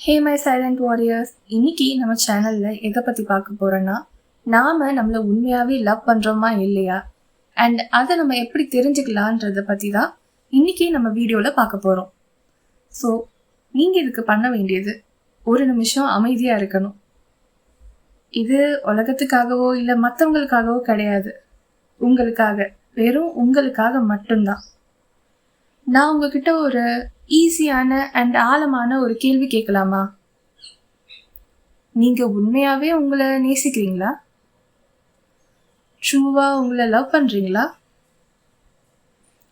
Hey my silent warriors, இன்னைக்கு நம்ம சேனல்ல எதை பத்தி பார்க்க போறோம்னா, நாம நம்மள உண்மையாவே லவ் பண்றோமா இல்லையா அண்ட் அதை நம்ம எப்படி தெரிஞ்சுக்கலான்றத பத்தி தான் இன்னைக்கு நம்ம வீடியோல பார்க்க போறோம். ஸோ நீங்க இதுக்கு பண்ண வேண்டியது ஒரு நிமிஷம் அமைதியா இருக்கணும். இது உலகத்துக்காகவோ இல்லை மற்றவங்களுக்காகவோ கிடையாது, உங்களுக்காக, வெறும் உங்களுக்காக மட்டும்தான். நான் உங்ககிட்ட ஒரு ஈஸியான அண்ட் ஆழமான ஒரு கேள்வி கேட்கலாமா? நீங்க உண்மையாவே உங்களை நேசிக்கிறீங்களா? ட்ரூவா உங்களை லவ் பண்றீங்களா?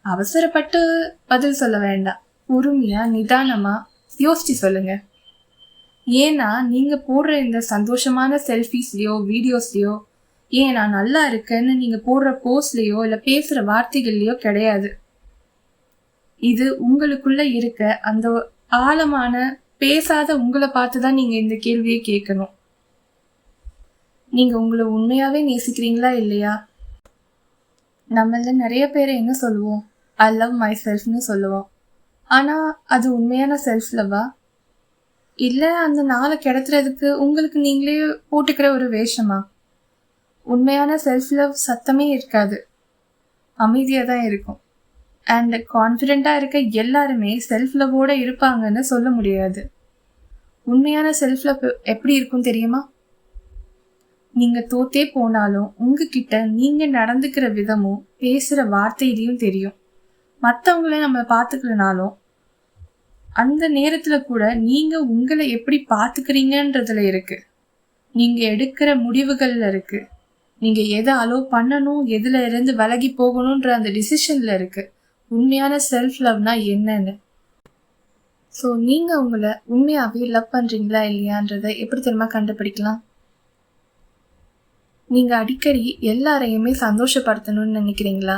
அவசரப்பட்டு பதில் சொல்ல வேண்டாம், பொறுமையா நிதானமா யோசிச்சு சொல்லுங்க. ஏன்னா நீங்க போடுற இந்த சந்தோஷமான செல்ஃபிஸ்லயோ வீடியோஸ்லயோ, ஏன் நான் நல்லா இருக்கேன்னு நீங்க போடுற போஸ்ட்லயோ இல்லை பேசுற வார்த்தைகள்லயோ கிடையாது. இது உங்களுக்குள்ள இருக்க அந்த ஆழமான பேசாத உங்களை பார்த்துதான் நீங்க இந்த கேள்வியை கேட்கணும். நீங்க உங்களை உண்மையாவே நேசிக்கிறீங்களா இல்லையா? நம்மள நிறைய பேர் என்ன சொல்லுவோம், ஐ லவ் மை செல்ஃப்னு சொல்லுவோம். ஆனா அது உண்மையான செல்ஃப் லவ்வா, இல்ல அந்த நாளை கிடத்துறதுக்கு உங்களுக்கு நீங்களே போட்டுக்கிற ஒரு வேஷமா? உண்மையான செல்ஃப் லவ் சத்தமே இருக்காது, அமைதியா தான் இருக்கும். அண்ட் கான்ஃபிடென்ட்டாக இருக்க எல்லாருமே செல்ஃப் லவ்வோட இருப்பாங்கன்னு சொல்ல முடியாது. உண்மையான செல்ஃப் லவ் எப்படி இருக்கும் தெரியுமா? நீங்கள் தோத்தே போனாலும் உங்ககிட்ட நீங்கள் நடந்துக்கிற விதமும் பேசுகிற வார்த்தையிலையும் தெரியும். மற்றவங்கள நம்ம பார்த்துக்கலனாலும் அந்த நேரத்தில் கூட நீங்கள் உங்களை எப்படி பார்த்துக்கிறீங்கன்றதுல இருக்கு, நீங்கள் எடுக்கிற முடிவுகளில் இருக்கு, நீங்கள் எதை அலோவ் பண்ணணும், எதில் இருந்து விலகி போகணுன்ற அந்த டிசிஷனில் இருக்குது உண்மையான செல்ஃப் லவ்னா என்னன்னு. ஸோ நீங்கள் உங்களை உண்மையாகவே லவ் பண்ணுறீங்களா இல்லையான்றதை எப்படி தெரியுமா கண்டுபிடிக்கலாம்? நீங்கள் அடிக்கடி எல்லாரையுமே சந்தோஷப்படுத்தணும்னு நினைக்கிறீங்களா?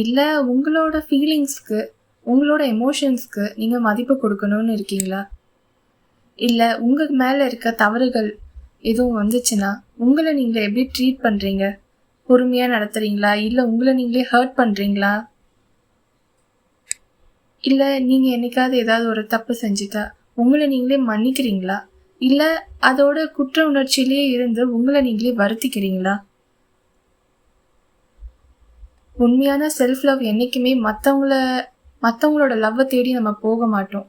இல்லை உங்களோட ஃபீலிங்ஸ்க்கு, உங்களோட எமோஷன்ஸ்க்கு நீங்கள் மதிப்பு கொடுக்கணும்னு இருக்கீங்களா? இல்லை உங்கள் மேலே இருக்க தவறுகள் எதுவும் வந்துச்சுன்னா உங்களை நீங்கள் எப்படி ட்ரீட் பண்ணுறீங்க? பொறுமையாக நடத்துகிறீங்களா, இல்லை உங்களை நீங்களே ஹர்ட் பண்ணுறீங்களா? இல்லை நீங்கள் என்னைக்காவது ஏதாவது ஒரு தப்பு செஞ்சுட்டா உங்களை நீங்களே மன்னிக்கிறீங்களா, இல்லை அதோட குற்ற உணர்ச்சியிலே இருந்து உங்களை நீங்களே வருத்திக்கிறீங்களா? உண்மையான செல்ஃப் லவ் என்றைக்குமே மற்றவங்களோட லவ்வை தேடி நம்ம போக மாட்டோம்.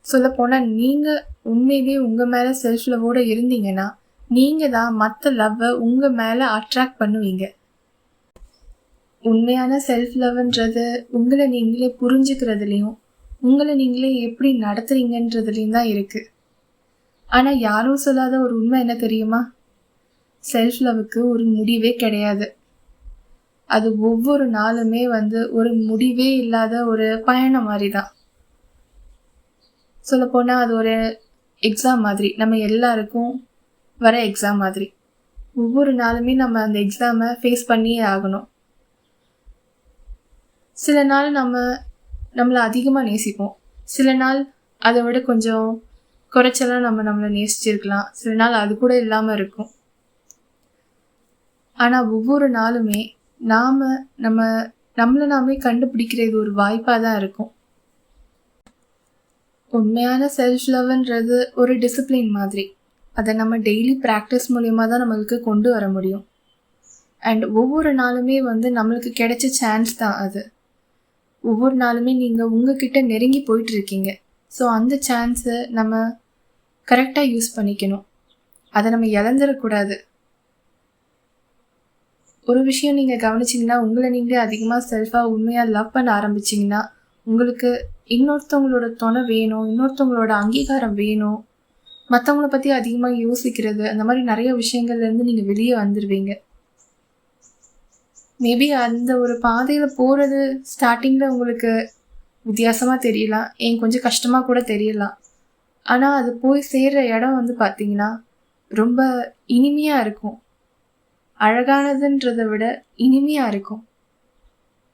சொல்லப்போனால் நீங்கள் உண்மையிலேயே உங்கள் மேலே செல்ஃப் லவ்வோடு இருந்தீங்கன்னா நீங்கள் தான் மற்ற லவ்வை உங்கள் மேலே அட்ராக்ட் பண்ணுவீங்க. உண்மையான செல்ஃப் லவ்ன்றது உங்களை நீங்களே புரிஞ்சுக்கிறதுலையும் உங்களை நீங்களே எப்படி நடத்துறீங்கன்றதுலையும் தான் இருக்குது. ஆனால் யாரும் சொல்லாத ஒரு உண்மை என்ன தெரியுமா? செல்ஃப் லவ்வுக்கு ஒரு முடிவே கிடையாது. அது ஒவ்வொரு நாளுமே ஒரு முடிவே இல்லாத ஒரு பயணம் மாதிரி தான். சொல்லப்போனால் அது ஒரு எக்ஸாம் மாதிரி, நம்ம எல்லாருக்கும் வர எக்ஸாம் மாதிரி. ஒவ்வொரு நாளுமே நம்ம அந்த எக்ஸாமை ஃபேஸ் பண்ணியே ஆகணும். சில நாள் நம்மளை அதிகமாக நேசிப்போம், சில நாள் அதை விட கொஞ்சம் குறைச்சலாம் நம்மளை நேசிச்சிருக்கலாம், சில நாள் அது கூட இல்லாமல் இருக்கும். ஆனால் ஒவ்வொரு நாளுமே நம்மளை நாமே கண்டுபிடிக்கிறது ஒரு வாய்ப்பாக தான் இருக்கும். உண்மையான செல்ஃப் லவ்ன்றது ஒரு டிசிப்ளின் மாதிரி. அதை நம்ம டெய்லி ப்ராக்டிஸ் மூலயமா தான் நம்மளுக்கு கொண்டு வர முடியும். அண்ட் ஒவ்வொரு நாளுமே நம்மளுக்கு கிடைச்ச சான்ஸ் தான் அது. ஒவ்வொரு நாளுமே நீங்கள் உங்ககிட்ட நெருங்கி போயிட்டுருக்கீங்க. ஸோ அந்த சான்ஸை நம்ம கரெக்டாக யூஸ் பண்ணிக்கணும், அதை நம்ம இழந்துடக்கூடாது. ஒரு விஷயம் நீங்கள் கவனிச்சிங்கன்னா, உங்களை நீங்களே அதிகமாக செல்ஃபாக உண்மையாக லவ் பண்ண ஆரம்பிச்சிங்கன்னா உங்களுக்கு இன்னொருத்தவங்களோட துணை வேணும், இன்னொருத்தவங்களோட அங்கீகாரம் வேணும், மற்றவங்கள பற்றி அதிகமாக யோசிக்கிறது, அந்த மாதிரி நிறைய விஷயங்கள்லேருந்து நீங்கள் வெளியே வந்துடுவீங்க. மேபி அந்த ஒரு பாதையில் போகிறது ஸ்டார்டிங்கில் உங்களுக்கு வித்தியாசமாக தெரியலாம், ஏன் கொஞ்சம் கஷ்டமாக கூட தெரியலாம். ஆனால் அது போய் சேர்கிற இடம் பார்த்தீங்கன்னா ரொம்ப இனிமையாக இருக்கும். அழகானதுன்றதை விட இனிமையாக இருக்கும்,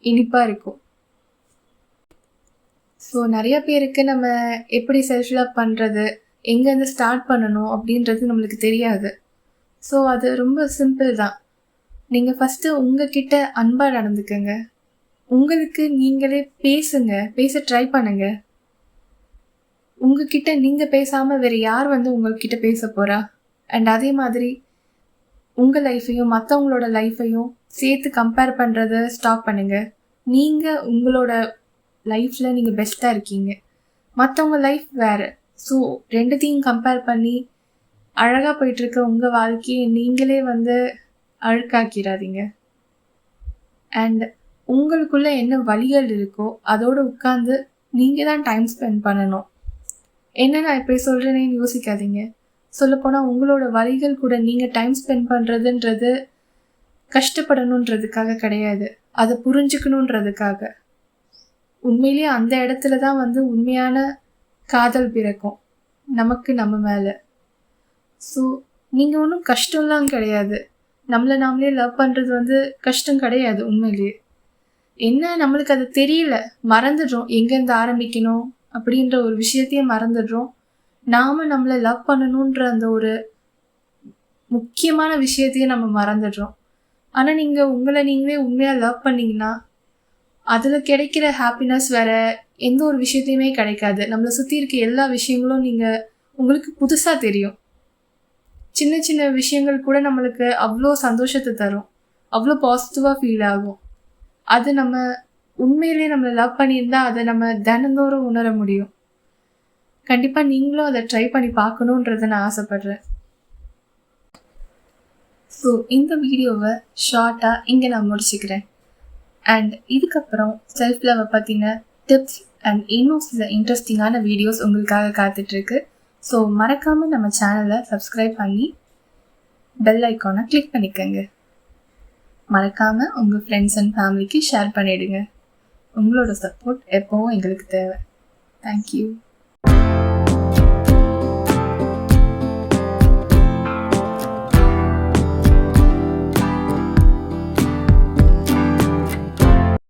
இனிப்பாக இருக்கும். ஸோ நிறைய பேருக்கு நம்ம எப்படி செல்ஃப் லவ் பண்ணுறது, எங்கேருந்து ஸ்டார்ட் பண்ணணும் அப்படின்றது நம்மளுக்கு தெரியாது. ஸோ அது ரொம்ப சிம்பிள் தான். நீங்கள் ஃபஸ்ட்டு உங்ககிட்ட அன்பாக நடந்துக்கங்க, உங்களுக்கு நீங்களே பேச ட்ரை பண்ணுங்க. உங்ககிட்ட நீங்கள் பேசாமல் வேறு யார் வந்து உங்கள்கிட்ட பேச போகிறா? அண்ட் அதே மாதிரி உங்கள் லைஃப்பையும் மற்றவங்களோட லைஃப்பையும் சேர்த்து கம்பேர் பண்ணுறத ஸ்டாப் பண்ணுங்கள். நீங்கள் உங்களோட லைஃப்பில் நீங்கள் பெஸ்ட்டாக இருக்கீங்க, மற்றவங்க லைஃப் வேறு. ஸோ ரெண்டுத்தையும் கம்பேர் பண்ணி அழகாக போயிட்டுருக்க உங்கள் வாழ்க்கையை நீங்களே வந்து அழுக்காக்கிறாதீங்க. அண்ட் உங்களுக்குள்ளே என்ன வழிகள் இருக்கோ அதோடு உட்காந்து நீங்கள் தான் டைம் ஸ்பெண்ட் பண்ணணும். என்ன நான் இப்படி சொல்கிறேன்னு யோசிக்காதீங்க. சொல்லப்போனால் உங்களோட வழிகள் கூட நீங்கள் டைம் ஸ்பெண்ட் பண்ணுறதுன்றது கஷ்டப்படணுன்றதுக்காக கிடையாது, அதை புரிஞ்சுக்கணுன்றதுக்காக. உண்மையிலேயே அந்த இடத்துல தான் வந்து உண்மையான காதல் பிறக்கும் நமக்கு நம்ம மேலே. ஸோ நீங்கள் ஒன்றும் கஷ்டம்லாம் கிடையாது. நம்மளை நாமளே லவ் பண்ணுறது வந்து கஷ்டம் கிடையாது. உண்மையிலேயே என்ன நம்மளுக்கு அது தெரியல, மறந்துடுறோம் எங்கேருந்து ஆரம்பிக்கணும் அப்படின்ற ஒரு விஷயத்தையே மறந்துடுறோம். நாம் நம்மளை லவ் பண்ணணுன்ற அந்த ஒரு முக்கியமான விஷயத்தையே நம்ம மறந்துடுறோம். ஆனால் நீங்கள் உங்களை நீங்களே உண்மையாக லவ் பண்ணிங்கன்னா அதில் கிடைக்கிற ஹாப்பினஸ் வேறு எந்த ஒரு விஷயத்தையுமே கிடைக்காது. நம்மளை சுற்றி இருக்க எல்லா விஷயங்களும் உங்களுக்கு புதுசாக தெரியும். சின்ன சின்ன விஷயங்கள் கூட நம்மளுக்கு அவ்வளோ சந்தோஷத்தை தரும், அவ்வளோ பாசிட்டிவாக ஃபீல் ஆகும். அது நம்ம உண்மையிலே நம்மளை லவ் பண்ணியிருந்தால் அதை நம்ம தினந்தோறும் உணர முடியும். கண்டிப்பாக நீங்களும் அதை ட்ரை பண்ணி பார்க்கணுன்றதை நான் ஆசைப்பட்றேன். ஸோ இந்த வீடியோவை ஷார்ட்டாக இங்கே நான் முடிச்சுக்கிறேன். அண்ட் இதுக்கப்புறம் செல்ஃப் லவ்வை பற்றின டிப்ஸ் அண்ட் இன்னும் சில இன்ட்ரெஸ்டிங்கான வீடியோஸ் உங்களுக்காக காத்துட்ருக்கு. ஸோ மறக்காமல் நம்ம சேனலை சப்ஸ்கிரைப் பண்ணி பெல் ஐக்கானை கிளிக் பண்ணிக்கோங்க. மறக்காமல் உங்கள் ஃப்ரெண்ட்ஸ் அண்ட் ஃபேமிலிக்கு ஷேர் பண்ணிவிடுங்க. உங்களோட சப்போர்ட் எப்போவும் எங்களுக்கு தேவை. தேங்க்யூ.